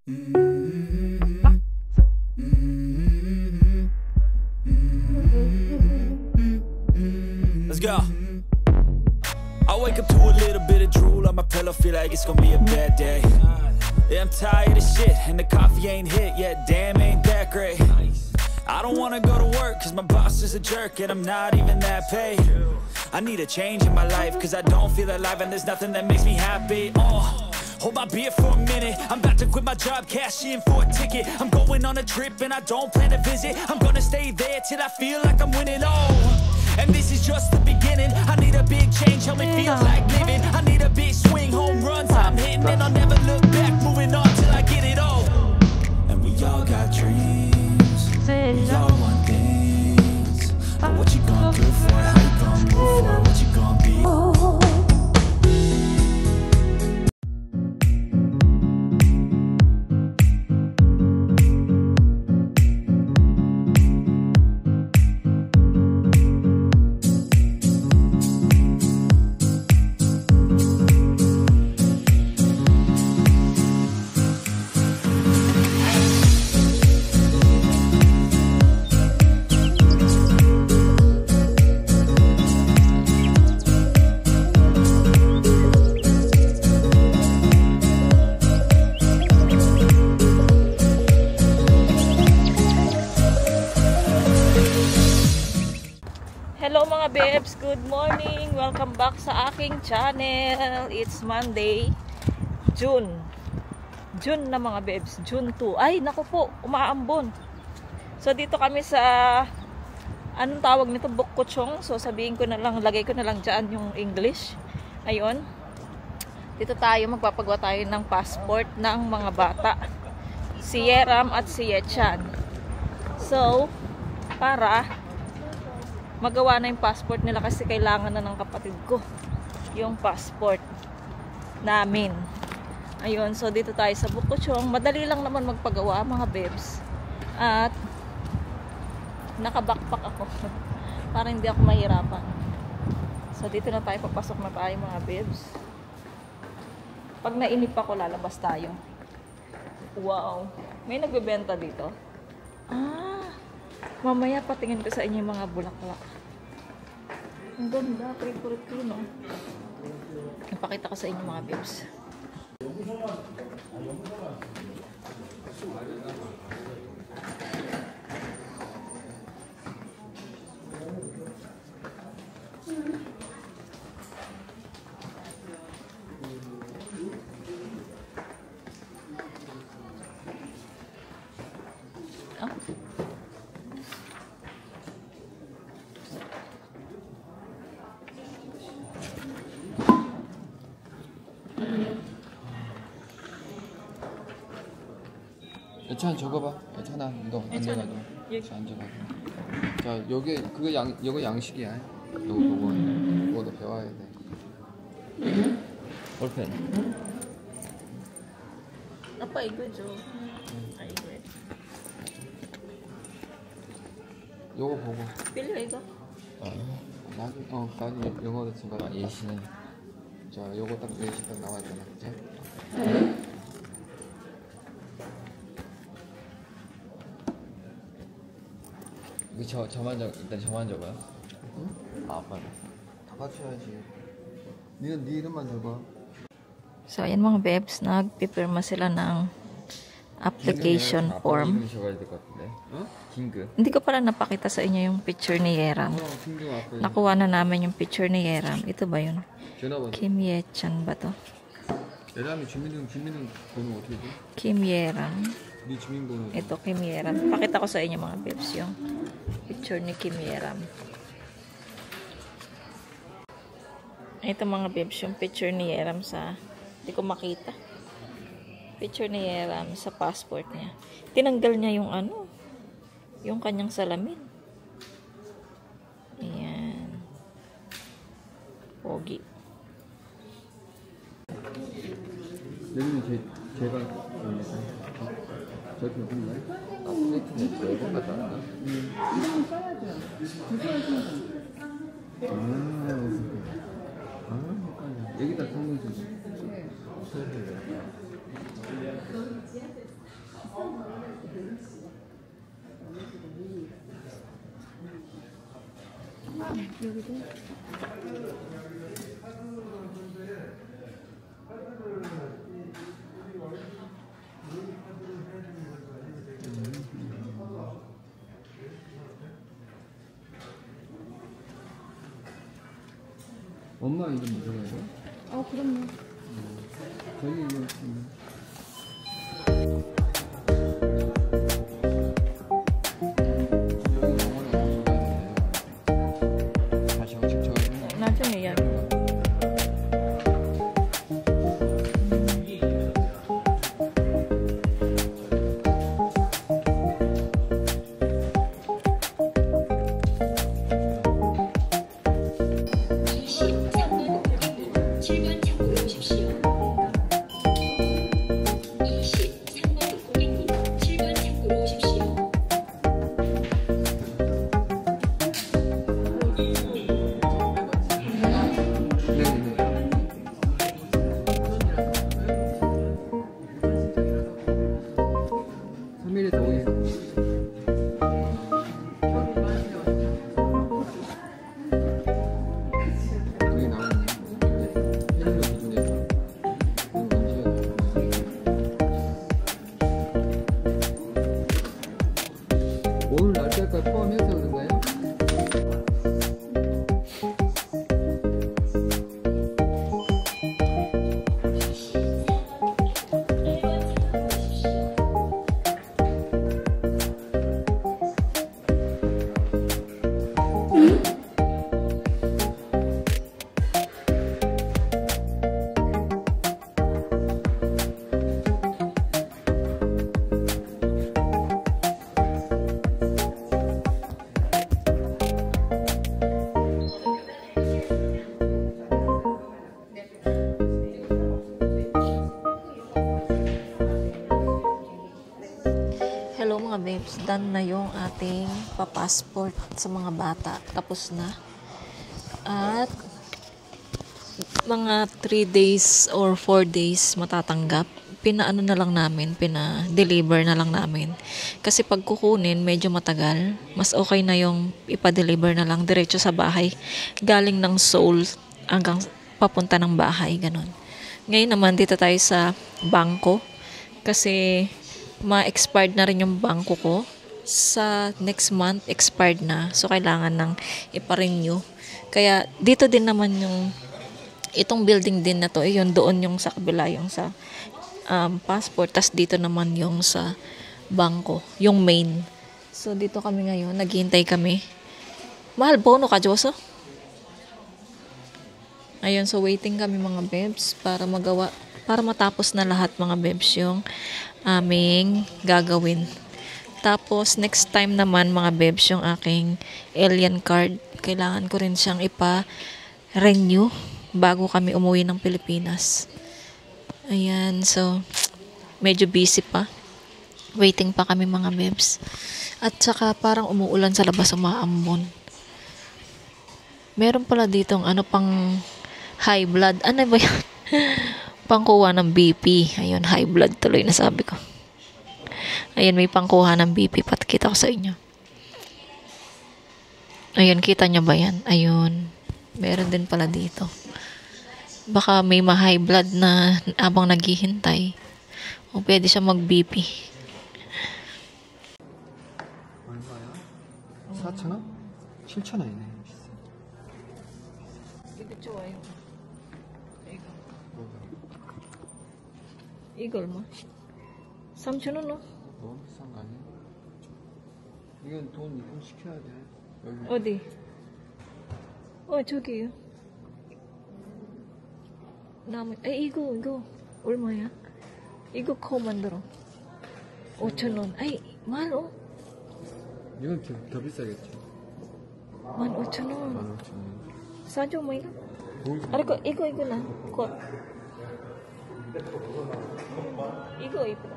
Let's go. I wake up to a little bit of drool on my pillow, feel like it's gonna be a bad day. Yeah, I'm tired of shit, and the coffee ain't hit yet, damn, ain't that great. I don't wanna go to work, cause my boss is a jerk, and I'm not even that paid. I need a change in my life, cause I don't feel alive, and there's nothing that makes me happy. Hold my beer for a minute, I'm about to quit my job, cash in for a ticket. I'm going on a trip, and I don't plan to visit. I'm gonna stay there till I feel like I'm winning, and this is just the beginning. I need a big change, help me feel like living. I need a big swing, home runs I'm hitting, and I'll never look back, moving on till I get it all. And we all got dreams, we all want things, but what you gonna do for it? How you gonna move for it? What you gonna be? Hello mga babes, good morning. Welcome back sa aking channel. It's Monday, June na mga babes, June 2. Ay, naku po, umaambon. So dito kami sa anong tawag nito, Bukkuchong. So sabihin ko na lang, lagay ko na lang dyan yung English. Ayun. Dito tayo, magpapagawa tayo ng passport ng mga bata. Si Yeram at si Yechan. So, para magawa na yung passport nila kasi kailangan na ng kapatid ko yung passport namin. Ayun, so dito tayo sa Bukkuchong. Madali lang naman magpagawa mga babes. At naka-backpack ako para hindi ako mahirapan. So dito na tayo, papasok na tayo mga babes. Pag nainip ako, lalabas tayo. Wow, may nagbebenta dito. Mamaya patingin ko sa inyo yung mga bulaklak. Ang ganda, favorite ko, no? Ipakita ko sa inyo mga babes. 예찬 적어봐. 예찬아, 너 앉아가지고. 자, 앉아가지고. 자, 여기 그거 이거 양식이야. 이거도 배워야 돼. 볼펜. 아빠 이거 줘. 아 이거. 요거 보고. 빌려 이거? 나중에 영어로 친구가 예시는. 자, 요거 딱 예시 딱 나와야 되나, 그치? 일단 저만 적어요? 응? 아빠는 다 같이 해야지. 니는 네 이름만 적어. So ayan mga babes, nagpipirma sila ng application form. Hindi ko pala napakita sa inyo yung picture ni Yeram. Nakuha na namin yung picture ni Yeram. Ito ba yun? Kim Yechan ba to? Kim Yeram. Ito Kim Yeram. Pakita ko sa inyo mga babes yung picture ni Kim Yeram. Ito mga babes yung picture ni Yeram sa, hindi ko makita. Picture ni Yeram sa passport niya. Tinanggal niya yung yung kanyang salamin. Ayan. Pogi. 여기는 제가 저렇게 보는가요? 플레이트는 넓은 것 같다. 이름은 써야죠. 여기다 성공지. 여기도. 엄마 이름 뭐라고 해요? 그럼요. 저기 이거 여기 영어는 다시 형식 적어주면 나중에 이야기. 오늘 날짜까지 포함해서 그런가요? Hello mga babes, done na yung ating pa-passport sa mga bata. Tapos na. At mga 3 days or 4 days matatanggap. Pina-ano na lang namin, pina-deliver na lang namin. Kasi pag kukunin, medyo matagal. Mas okay na yung ipa-deliver na lang diretso sa bahay. Galing ng Seoul hanggang papunta ng bahay, ganun. Ngayon naman, dito tayo sa bangko. Kasi ma-expired na rin yung bangko ko. Sa next month, expired na. So, kailangan ng ipa-renew. Kaya, dito din naman yung itong building din na to. Yun, doon yung sa kabila, yung sa passport. Tas dito naman yung sa bangko. Yung main. So, dito kami ngayon. Naghihintay kami. Mahal bono ka, Joso? Ayun, so waiting kami mga bebs para matapos na lahat mga bebs yung aming gagawin. Tapos, next time naman mga bebs, yung aking alien card, kailangan ko rin siyang ipa-renew bago kami umuwi ng Pilipinas. Ayan, so, medyo busy pa. Waiting pa kami mga bebs. At saka, parang umuulan sa labas, umaambon. Meron pala ditong pang high blood. Ano ba yan? Pangkuha ng BP. Ayun, high blood tuloy na sabi ko. Ayun, may pangkuha ng BP. Patkita ko sa inyo. Ayun, kita nyo ba yan? Ayun. Meron din pala dito. Baka may ma-high blood na abang naghihintay. O pwede siya mag-BP. 얼마야? 4,000원? 7,000원이네. 이거 좋아요. 이거. 뭐가? 이거 얼마? 3,000원? 너무 비싼 거 아니야? 이건 돈 입금시켜야 돼. 어디? 여기. 저기요. 이거 얼마야? 이거 코 만들어. 5,000원. 아이, 10,000원? 이건 더 비싸겠지. 15,000원. 15,000원. 싸죠, 뭐 이거? 이거 나. 곧. 이거 이쁘다.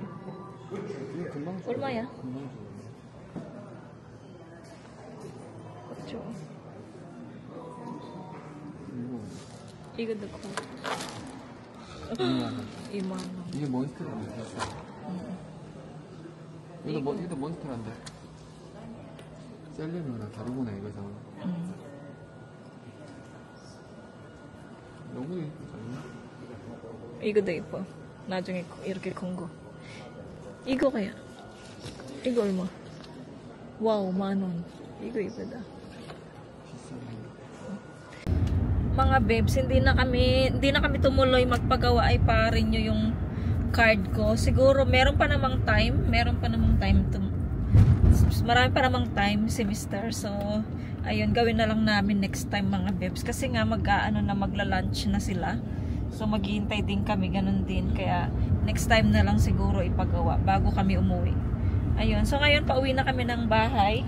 이거 금방 줘. 얼마야? 금방 줘. 그렇죠. 이거 이거 넣고 2만 원. 2만 원. 이게 몬스터란데. 이거 몬스터란데. 셀레누랑 다르구나 이거랑. 여기 이거도 예뻐. 나중에 이렇게 큰 거. 이거 kaya? 이거 얼마? 와우, 10,000원. 이거 이쁘다. Mga babes, hindi na kami tumuloy magpagawa ay parin nyo yung card ko. Siguro meron pa namang time marami pa namang time semester. So ayun, gawin na lang namin next time mga babes, kasi nga magla-lunch na sila. So maghihintay din kami, ganun din. Kaya next time na lang siguro ipagawa bago kami umuwi. Ayun, so ngayon pauwi na kami ng bahay.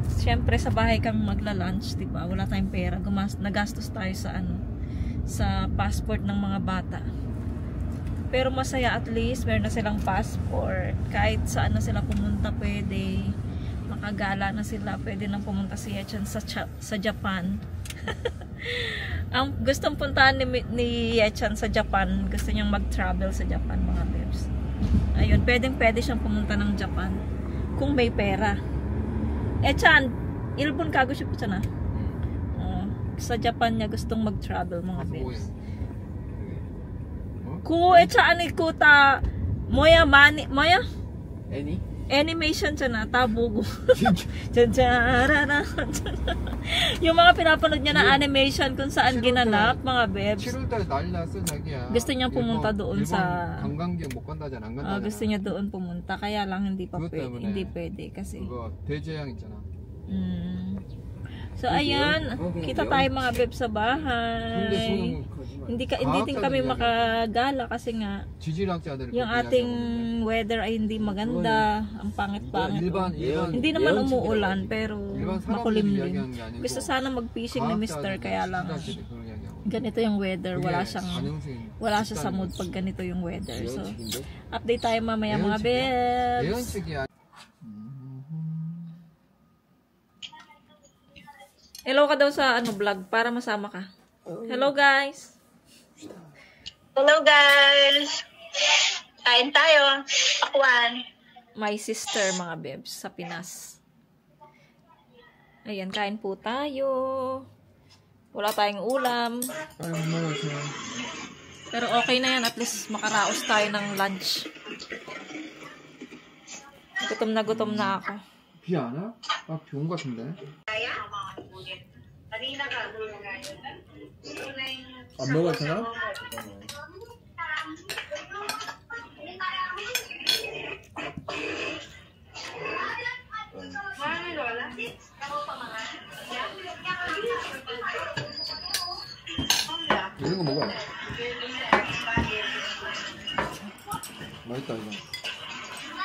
Siyempre sa bahay kami magla-lunch, diba? Wala tayong pera. Nagastos tayo sa passport ng mga bata. Pero masaya, at least meron na silang passport. Kahit saan na sila pumunta, pwede. Makagala na sila. Pwede nang pumunta si Yechan sa Japan. Ang gustong puntahan ni Yechan sa Japan, gusto niyang mag-travel sa Japan, mga babes. Ayun, pwede siyang pumunta ng Japan kung may pera. Yechan, 일본 가고 싶잖아. Sa Japan niya gustong mag-travel, mga babes. Yechan ikuta moya 애니? animation siya tabugo. Yung mga pinapanood niya na animation kung saan ginanap, mga babes. 7월달에 난리 났어, 자기야. Gusto niya pumunta doon sa 관광객 못 간다잖아, 안 간다잖아. gusto niya doon pumunta, kaya lang hindi pwede kasi. 그거 대재앙 있잖아. So ayan, kita tayo mga babes sa bahay. Hindi din kami makagala kasi nga yung ating weather ay hindi maganda, ang pangit-pangit. Hindi naman umuulan pero makulimlim. Gusto sana mag-fishing ni Mr. kaya lang ganito yung weather, wala siya sa mood pag ganito yung weather. So update tayo mamaya mga babes. Hello ka daw sa vlog para masama ka. Hello guys. Hello guys. Kain tayo. Pakwan. My sister mga babes sa Pinas. Ayan, kain po tayo. Wala tayong ulam. Pero okay na yan, at least makaraos tayo ng lunch. Gutom na ako. 비 안 와? 비 온 것 같은데? 안 먹어도 되나? 이런 거 먹어. 맛있다 이거.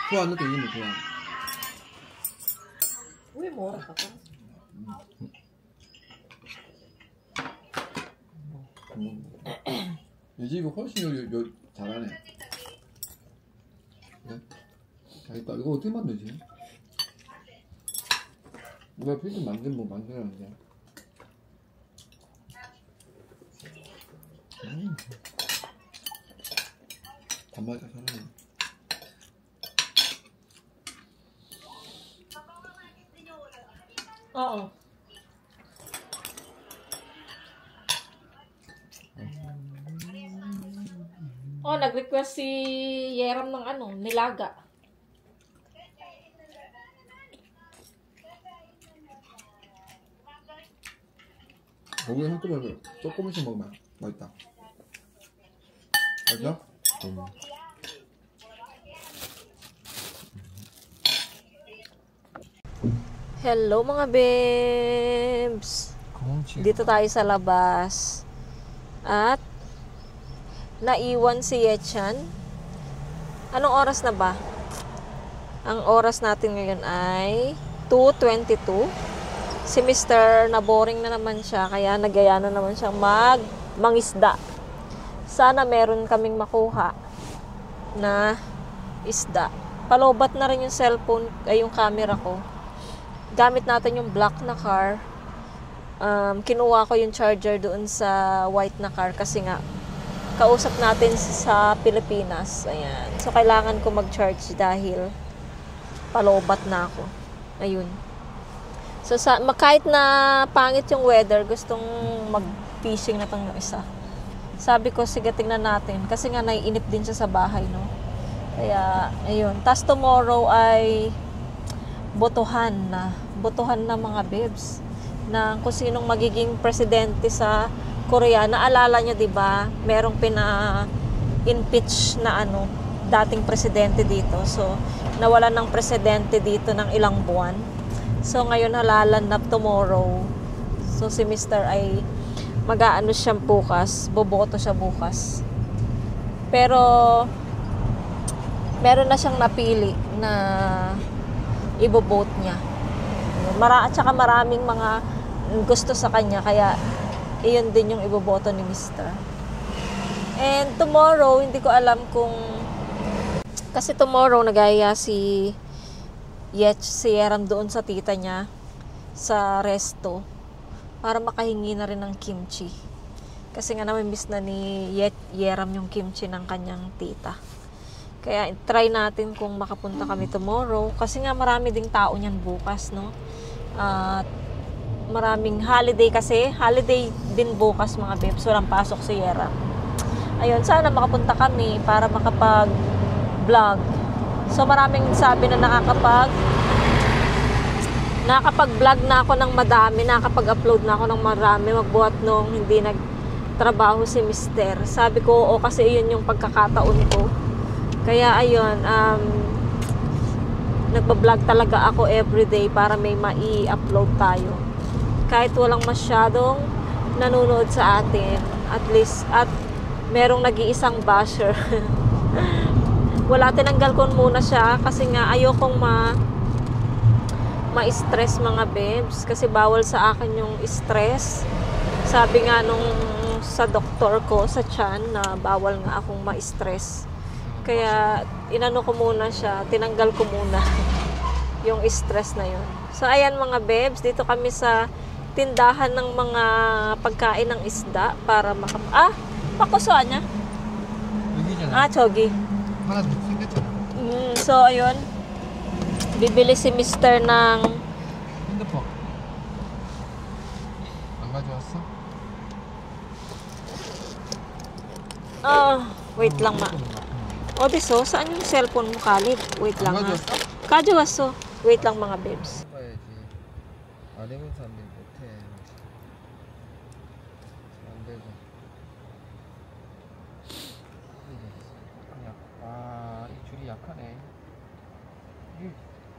좋아, 너도 이거 좋아. Uy, mura ka pa. 이 집이 훨씬 요리 잘하네. 그래? 잘했다. 이거 어떻게 만들지? 누가 필름 만들었는데. 단맛이 잘하네. Oo. Oh, nag-request si Yeram ng nilaga. 거기에 한꺼번에 조금씩 먹으면 맛있다. 맞아? Hello mga babes. Dito tayo sa labas. At naiwan si Yechan. Anong oras na ba? Ang oras natin ngayon ay 2:22. Si Mr. na boring na naman siya, kaya nagaya na naman siyang mangisda. Sana meron kaming makuha na isda. Palobat na rin yung cellphone, ay yung camera ko. Gamit natin yung black na car. Kinuha ko yung charger doon sa white na car kasi nga kausap natin sa Pilipinas. Ayan. So kailangan ko mag-charge dahil palobat na ako. Ayun. So kahit na pangit yung weather, gustong mag-fishing na tong isa. sabi ko, sige, tingnan natin. Kasi nga, naiinip din siya sa bahay, no? Kaya, ayun. Tapos tomorrow ay botohan na mga bebs na kung sinong magiging presidente sa Korea. Naalala nyo, diba? Merong impeach na dating presidente dito. So, nawalan ng presidente dito ng ilang buwan. So, ngayon halalan na tomorrow. So, si Mr. ay mag-aano siya bukas. Boboto siya bukas. Pero, meron na siyang napili na ibobote niya. At saka maraming mga gusto sa kanya. Kaya, iyon din yung iboboto ni Mr. And tomorrow, hindi ko alam kung kasi tomorrow nagaya si Yeram doon sa tita niya sa resto para makahingi na rin ng kimchi. Kasi nga miss na ni Yeram yung kimchi ng kanyang tita. Kaya try natin kung makapunta kami tomorrow. Kasi nga marami ding tao niyan bukas, no? At maraming holiday kasi. Holiday din bukas mga bebs. Walang pasok si Yeram. Ayun, sana makapunta kami para makapag-vlog. So maraming sabi na nakakapag-vlog na ako ng madami, nakakapag-upload na ako ng marami, magbuhat nung hindi nagtrabaho si Mister. Sabi ko, oo, kasi yun yung pagkakataon ko. Kaya ayun, nagbablog talaga ako everyday para may mai-upload tayo. Kahit walang masyadong nanonood sa atin, at least, at merong nag-iisang basher. Wala, tinanggal ko muna siya kasi nga ayokong ma-stress mga bebs kasi bawal sa akin yung stress. Sabi nga nung sa doktor ko sa tiyan na bawal nga akong ma-stress. Kaya inano ko muna siya, tinanggal ko muna yung stress na yun. So ayan mga bebs, dito kami sa tindahan ng mga pagkain ng isda para pakusuan niya. Chogi. So ayun, bibili si Mister ng 핸드폰 안 가져왔어? wait lang ma. Odeso, saan yung cellphone mo, Kalib? Wait lang ha. Kajowaso. Wait lang mga bebs. 봐야지. 안 해본 사람들이 못해. 안 되죠. 이 줄이 약하네.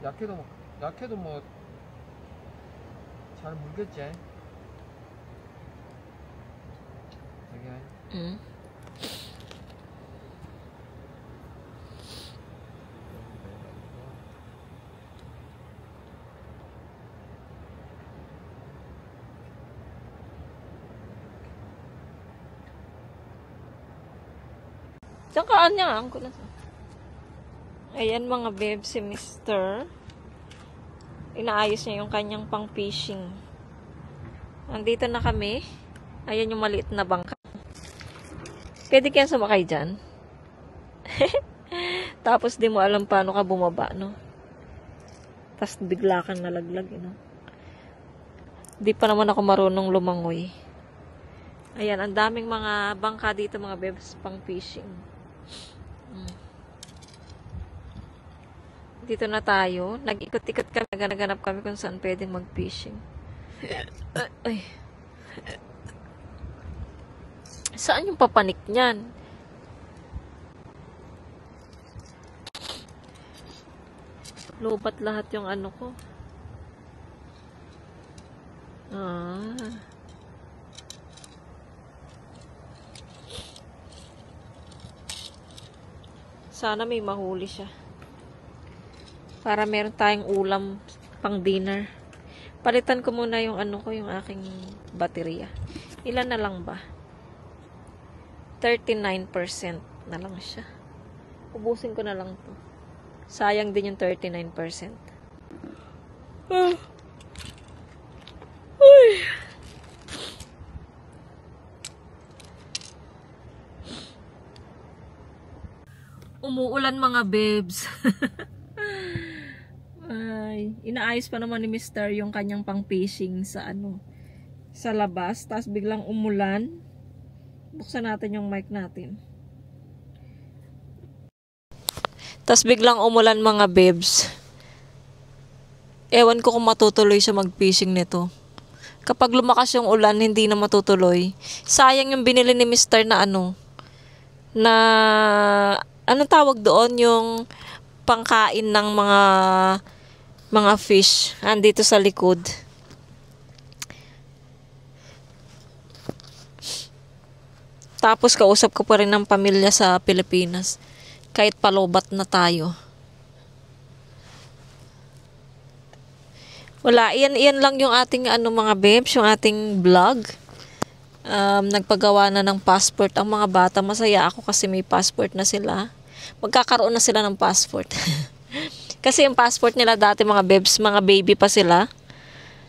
약해도 뭐 잘 물겠지. 응. Saan niya ang kulas. Ayan mga babe, si Mr. Inaayos niya yung kanyang pang fishing. Nandito na kami. Ayan yung maliit na bangka. Pwede kaya sumakay dyan? Tapos di mo alam paano ka bumaba, no? Tapos bigla kang nalaglag, no? Di pa naman ako marunong lumangoy. Ayan, ang daming mga bangka dito mga bebs pang fishing. Dito na tayo. Nag-ikot-ikot kami. Naghanap kami kung saan pwedeng mag-fishing. Ay. Saan yung papanik niyan? Lubat lahat yung ano ko. Sana may mahuli siya. Para meron tayong ulam pang dinner. Palitan ko muna yung ano ko, yung aking baterya. Ilan na lang ba? 39% na lang siya. Ubusin ko na lang to. Sayang din yung 39%. Uy. Umuulan mga babes. Ay, inaayos pa naman ni Mr. yung kanyang pang fishing sa sa labas, tapos biglang umulan. Buksan natin yung mic natin. Tas biglang umulan mga bebs. Ewan ko kung matutuloy siya mag-fishing nito. Kapag lumakas yung ulan, hindi na matutuloy. Sayang yung binili ni Mr. na anong tawag doon? Yung pangkain ng mga fish. Andito sa likod. Tapos kausap ko pa rin ng pamilya sa Pilipinas. Kahit palobat na tayo. Wala, iyan lang yung ating mga babes, yung ating vlog. Nagpagawa na ng passport ang mga bata. Masaya ako kasi may passport na sila. Magkakaroon na sila ng passport. Kasi yung passport nila dati mga babes, mga baby pa sila.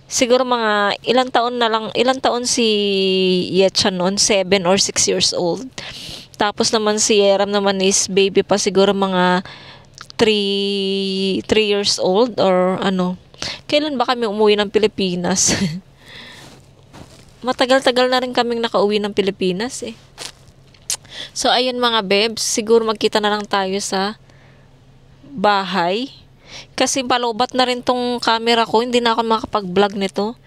Siguro mga ilang taon si Yetcha noon, 7 or 6 years old. Tapos naman si Yeram naman is baby pa, siguro mga 3 years old or ano. Kailan ba kami umuwi ng Pilipinas? Matagal-tagal na rin kaming nakauwi ng Pilipinas eh. So ayun mga bebs, siguro magkita na lang tayo sa bahay. Kasi palobat na rin tong camera ko, hindi na ako makapag-vlog nito.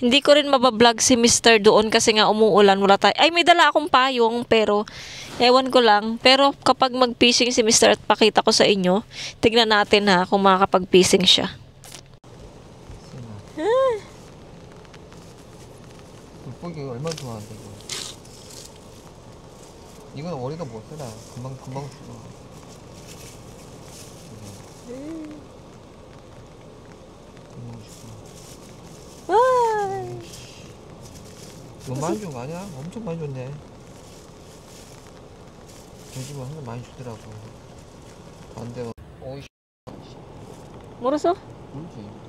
Hindi ko rin mabablog si Mr. doon kasi nga umuulan, wala tayo. Ay, may dala akong payong pero ewan ko lang. Pero kapag mag-fishing si Mr. at pakita ko sa inyo, tignan natin ha kung makakapag-fishing siya. 물고기 얼마나 좋아하는데 이건 어리가 못 쓰라. 금방 쓰고. 너무 많이 준 거 아니야? 엄청 많이 줬네. 요즘은 항상 많이 주더라고. 반대가. 어이. Morosо? 모르지.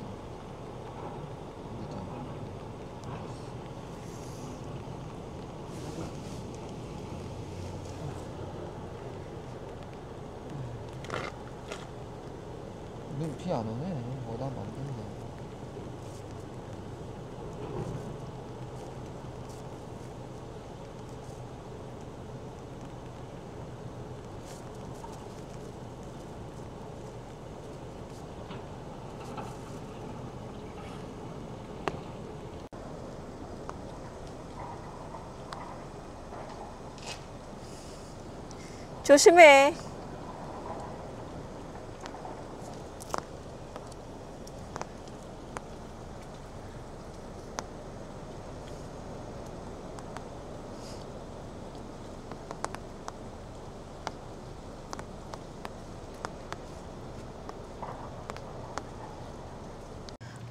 눈 비 안 오네. 뭐다 만든다. 조심해.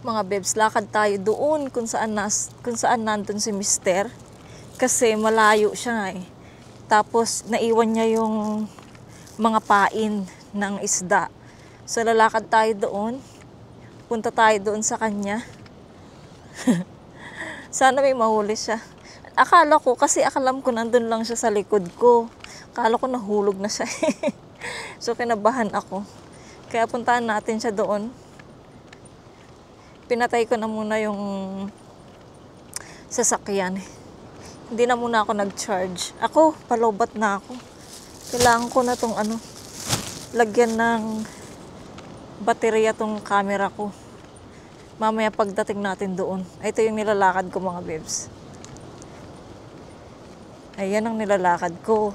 Mga bebs, lakad tayo doon kung saan nandun si Mister. Kasi malayo siya eh. Tapos naiwan niya yung mga pain ng isda. So lalakad tayo doon. Punta tayo doon sa kanya. Sana may mahuli siya. Akala ko nandun lang siya sa likod ko. Akala ko nahulog na siya. So kinabahan ako. Kaya puntahan natin siya doon. Pinatay ko na muna yung sasakyan. Hindi na muna ako nag-charge. Ako, palobat na ako. Kailangan ko na tong lagyan ng baterya tong camera ko. Mamaya pagdating natin doon. Ito yung nilalakad ko mga bebs. Ayan ang nilalakad ko.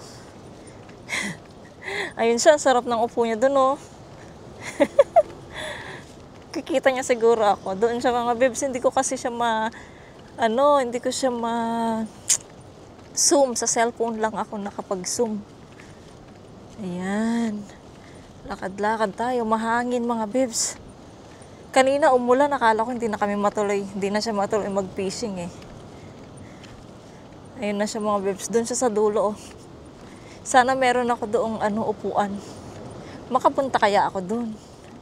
Ayun siya, sarap ng upo niya doon oh. Kikita niya siguro ako. Doon siya mga bebs, hindi ko siya zoom. Sa cellphone lang ako nakapag-zoom. Ayan. Lakad-lakad tayo. Mahangin mga bebs. Kanina umulan, nakala ko hindi na kami matuloy. Hindi na siya matuloy mag-fishing eh. Ayun na siya mga bebs. Doon siya sa dulo oh. Sana meron ako doong upuan. Makapunta kaya ako doon.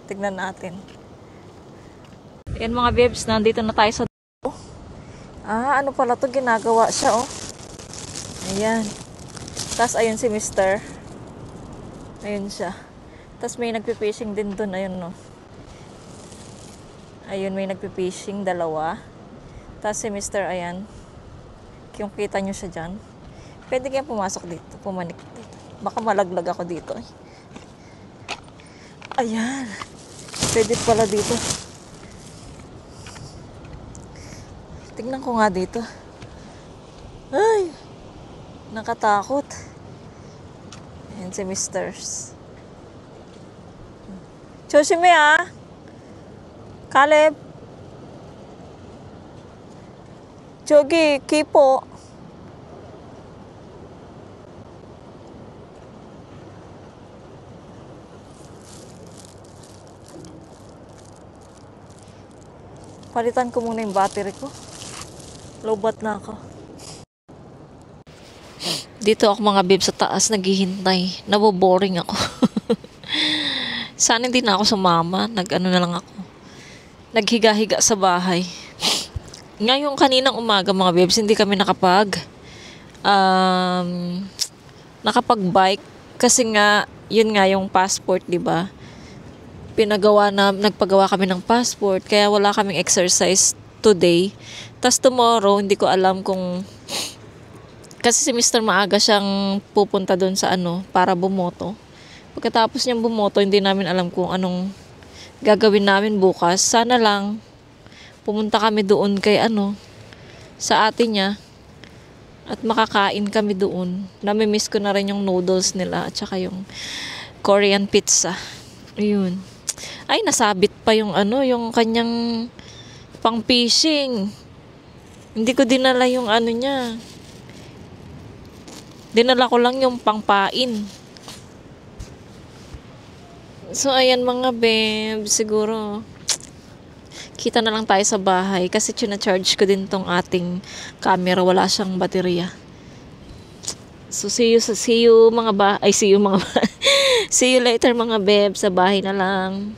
Tignan natin. Ayan mga bebs, nandito na tayo sa dulo. Ano pala to, ginagawa siya oh. Ayan. Tapos ayun si Mister. Ayun siya. Tapos may nagpipishing din doon. Ayun no. Ayun may nagpipishing, dalawa. Tapos si Mister ayan. Kung kita nyo siya dyan. Pwede kaya pumasok dito, pumanik dito. Baka malaglag ako dito. Ayan. Pwede pala dito. Tingnan ko nga dito. Ay! Nakatakot. Ayan si Misters. Choshime ah! Caleb! 저기 기포. Palitan ko muna yung battery ko. Lobat na ako. Dito ako mga babe sa taas naghihintay. Naboboring ako. Sana hindi na ako sumama. Nag-ano na lang ako. Naghiga-higa sa bahay. Ngayong kaninang umaga mga babes, hindi kami nakapag-bike kasi nga, yun nga yung passport, di ba? Nagpagawa kami ng passport, kaya wala kaming exercise today. Tas tomorrow, hindi ko alam kung, kasi si Mr. Maaga siyang pupunta doon sa para bumoto. Pagkatapos niyang bumoto, hindi namin alam kung anong gagawin namin bukas. Sana lang, pumunta kami doon kay sa ate niya at makakain kami doon. Nami-miss ko na rin yung noodles nila at saka yung Korean pizza. Ayun. Ay, nasabit pa yung yung kanyang pang fishing. Hindi ko dinala yung niya. Dinala ko lang yung pangpain. So, ayan mga babe, siguro kita na lang tayo sa bahay kasi charge ko din tong ating camera, wala siyang baterya. So see you see you later mga beb, sa bahay na lang.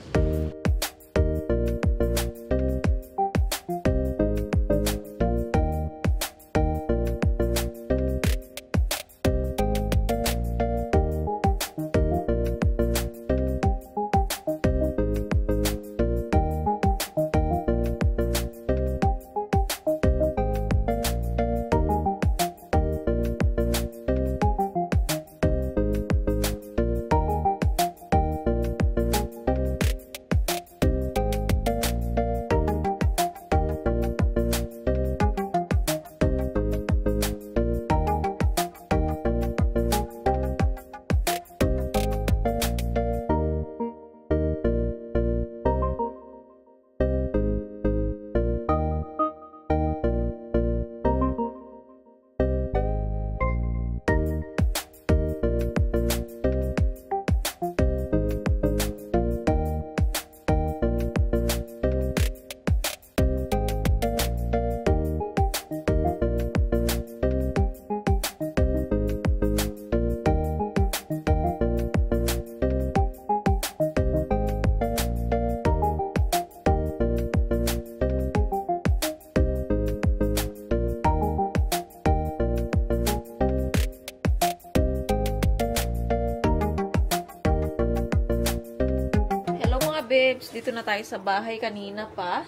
Babes, dito na tayo sa bahay kanina pa.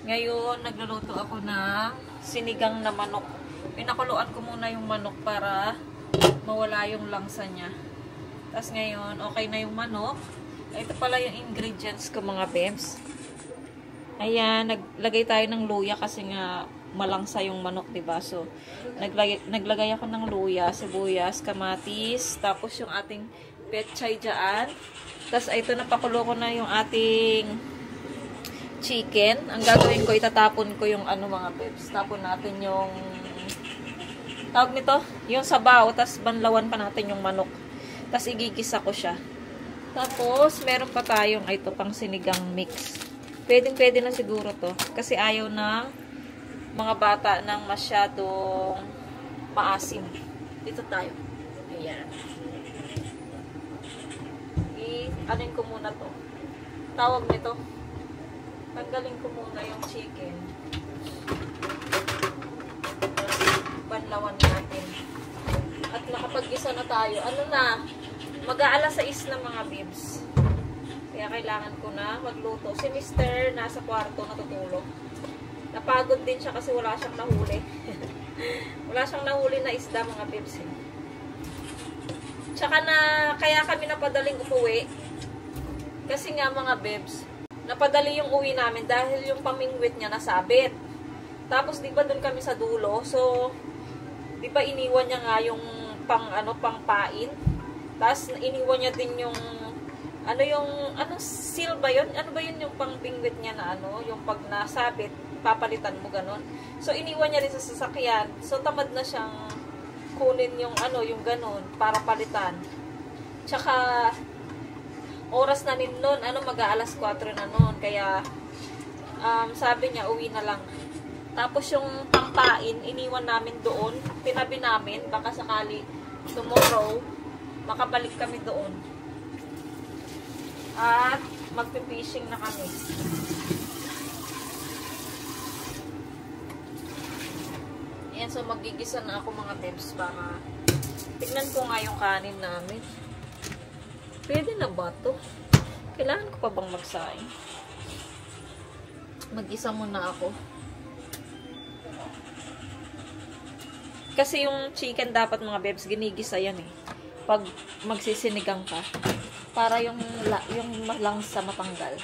Ngayon, nagluluto ako ng sinigang na manok. Pinakuluan ko muna yung manok para mawala yung langsa niya. Tapos ngayon, okay na yung manok. Ito pala yung ingredients ko mga babes. Ayan, naglagay tayo ng luya kasi nga malangsa yung manok, diba? So, naglagay ako ng luya, sibuyas, kamatis, tapos yung ating petchay dyan. Tapos, ito, napakulo ko na yung ating chicken. Ang gagawin ko, itatapon ko yung mga babes. Tapon natin yung tawag nito, yung sabaw. Tapos, banlawan pa natin yung manok. Tapos, igigisa ko siya. Tapos, meron pa tayong, ito, pang sinigang mix. Pwedeng-pwede na siguro to. Kasi ayaw ng mga bata ng masyadong maasim. Dito tayo. Ayan. Anin ko muna to. Tawag nito. Tanggalin ko muna yung chicken. Banlawan natin. At nakapag-gisa na tayo. Ano na? Mag-aalas 6 na mga bibs. Kaya kailangan ko na magluto. Si Mr. nasa kwarto natutulog. Napagod din siya kasi wala siyang nahuli. Wala siyang nahuli na isda mga bebs. Tsaka na, kaya kami napadaling umuwi. Kasi nga mga bebs, napadali yung uwi namin dahil yung pamingwit niya nasabit. Tapos di ba doon kami sa dulo? So, di ba iniwan niya nga yung pangpain? Tapos iniwan niya din yung seal ba yun? Ano ba yun yung pang-bingwit niya na yung pag nasabit, papalitan mo ganun. So, iniwan niya rin sa sasakyan. So, tamad na siyang kunin yung yung ganun, para palitan. Tsaka, oras na rin nun, mag-aalas 4 na nun. Kaya, sabi niya, uwi na lang. Tapos, yung pampain, iniwan namin doon. Tinabi namin, baka sakali tomorrow, makabalik kami doon. At magpipishing na kami. Ayan, so magigisa na ako mga bebs para tignan ko nga yung kanin namin. Pwede na ba to? Kailangan ko pa bang magsaing? Mag-isa muna ako. Kasi yung chicken dapat mga bebs, ginigisa yan eh. Pag magsisinigang ka. Para yung langsa matanggal.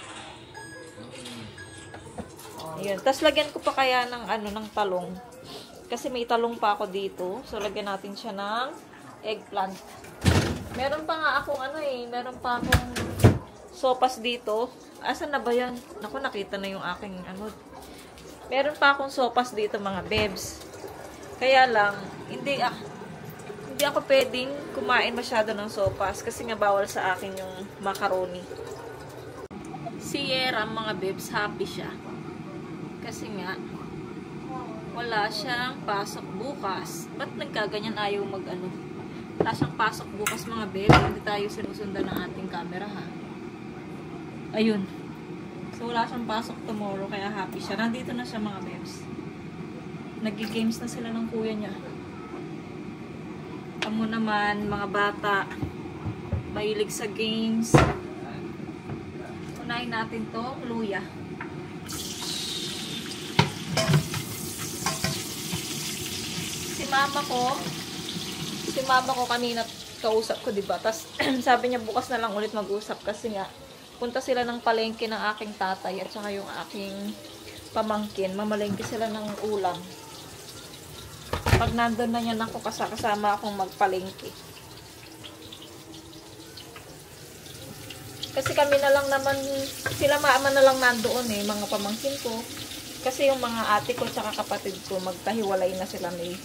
Ayun. Tapos lagyan ko pa kaya ng talong. Kasi may talong pa ako dito. So lagyan natin siya ng eggplant. Meron pa nga akong meron pa akong sopas dito. Asan na ba yan? Naku, nakita na yung aking Meron pa akong sopas dito mga bebs. Kaya lang, hindi ako pwedeng kumain masyado ng sopas kasi nga bawal sa akin yung macaroni. Si Yera, mga bebs, happy siya. Kasi nga, wala siyang pasok bukas. Ba't nagkaganyan ayaw wala siyang pasok bukas mga bebs. Hindi tayo sinusundan ng ating camera ha. Ayun. So wala siyang pasok tomorrow kaya happy siya. Nandito na siya mga bebs. Nag-games na sila ng kuya niya. Amo naman, mga bata, mahilig sa games. Unahin natin to, luya. Si mama ko kanina kausap ko, diba? Tapos sabi niya bukas na lang ulit mag-usap kasi nga punta sila ng palengke ng aking tatay at saka yung aking pamangkin. Mamalengke sila ng ulam. Pag nandun na yan ako, kasama akong magpalengke. Kasi kami na lang naman, sila mama na lang nandoon mga pamangkin ko. Kasi yung mga ate ko tsaka kapatid ko, magkahiwalay na sila, may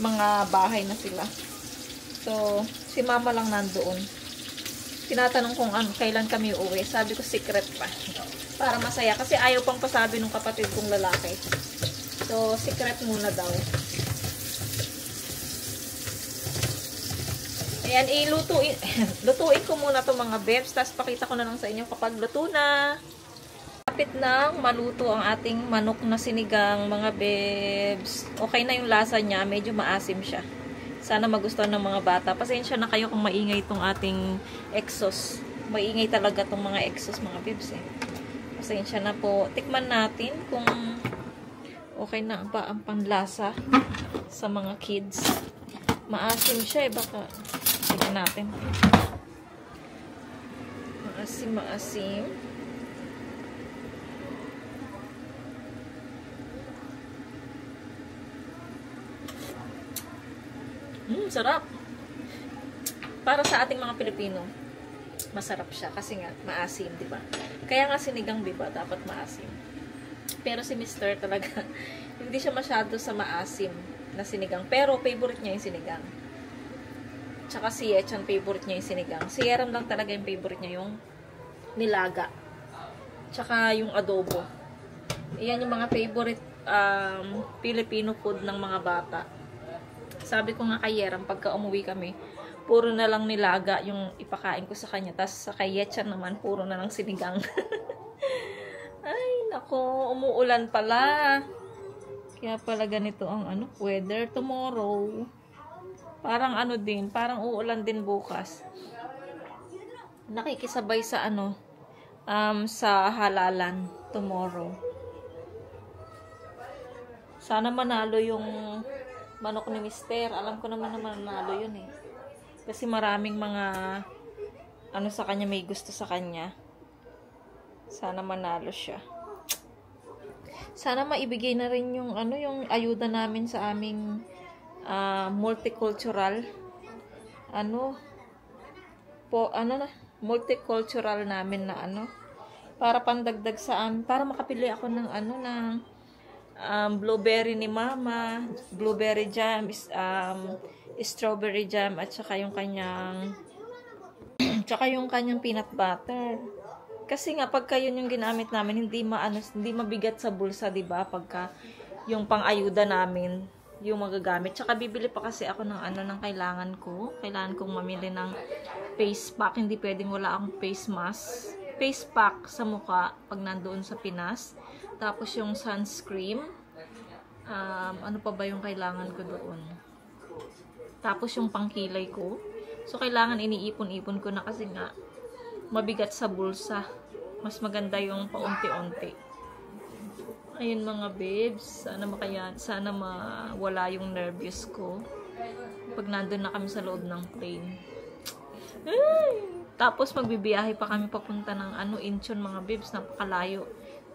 mga bahay na sila. So, si mama lang nandoon. Tinatanong kung kailan kami uuwi. Sabi ko secret pa. Para masaya. Kasi ayaw pang pasabi ng kapatid kong lalaki. So, secret muna daw. Ayan, lutuin ko muna to mga bebs. Tapos pakita ko na lang sa inyo kapag luto na. Kapit nang maluto ang ating manok na sinigang mga bebs. Okay na yung lasa niya. Medyo maasim siya. Sana magustuhan ng mga bata. Pasensya na kayo kung maingay itong ating exhaust. Maingay talaga itong mga exhaust mga bebs Pasensya na po. Tikman natin kung okay na ba ang panlasa sa mga kids. Maasim siya baka tignan natin. Maasim. Sarap. Para sa ating mga Pilipino, masarap siya kasi nga maasim, 'di ba? Kaya nga sinigang, 'di ba, dapat maasim. Pero si Mr. talaga hindi siya masyado sa maasim na sinigang, pero favorite niya yung sinigang. Tsaka si Echan, favorite niya yung sinigang. Si Yeram lang talaga yung favorite niya yung nilaga. Tsaka yung adobo. Iyan yung mga favorite Filipino food ng mga bata. Sabi ko nga kay Yeram, pagka umuwi kami, puro na lang nilaga yung ipakain ko sa kanya. Tapos sa kay Echan naman, puro na lang sinigang. Ay, nako, umuulan pala. Kaya pala ganito ang weather tomorrow. Parang parang uulan din bukas. Nakikisabay sa sa halalan tomorrow. Sana manalo yung manok ni Mister. Alam ko naman na manalo yun eh. Kasi maraming mga ano sa kanya, may gusto sa kanya. Sana manalo siya. Sana maibigay na rin yung ano, yung ayuda namin sa aming multicultural multicultural namin na para pandagdag sa amin, para makapili ako ng blueberry ni Mama, blueberry jam, strawberry jam, at saka yung kanyang peanut butter. Kasi nga pagka yun yung ginamit namin, hindi mabigat sa bulsa, 'di ba? Pagka yung pang-ayuda namin yung magagamit. Tsaka bibili pa kasi ako ng ng kailangan ko. Kailangan kong mamili ng face pack. Hindi pwedeng wala akong face mask. Face pack sa mukha pag nandoon sa Pinas. Tapos yung sunscreen. Ano pa ba yung kailangan ko doon? Tapos yung pangkilay ko. So kailangan iniipon-ipon ko na kasi nga mabigat sa bulsa. Mas maganda yung paunti-unti. Ayun mga babes, sana mawala yung nervous ko pag nandun na kami sa loob ng plane. Tapos magbibiyahe pa kami papunta ng Incheon mga babes, napakalayo.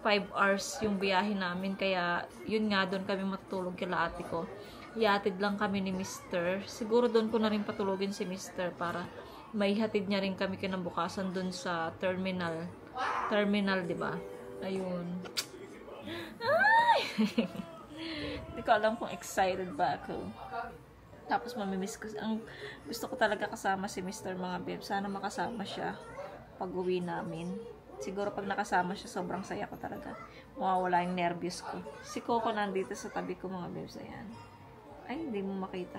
5 hours yung biyahe namin, kaya yun nga, doon kami matutulog kila ate ko. Ihatid lang kami ni Mr. Siguro doon ko na rin patulogin si Mr. para may hatid niya rin kami kinabukasan doon sa terminal, 'di ba? Ayun. Ay! Hindi ko alam kung excited ba ako. Tapos mamimiss ko. Gusto ko talaga kasama si Mr. mga babe. Sana makasama siya pag uwi namin. Siguro pag nakasama siya, sobrang saya ko talaga. Mawawala yung nervous ko. Si Coco nandito sa tabi ko mga babes. Ayan. Ay, hindi mo makita.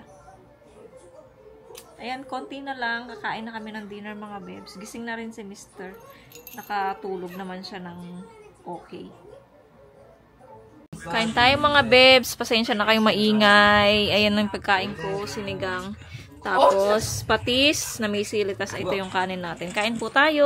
Ayan, konti na lang. Kakain na kami ng dinner mga babes. Gising na rin si Mr. Nakatulog naman siya ng okay. Kain tayo mga babes. Pasensya na kayong maingay. Ayan ang pagkain ko. Sinigang. Tapos, patis na may sili. Tapos ito yung kanin natin. Kain po tayo.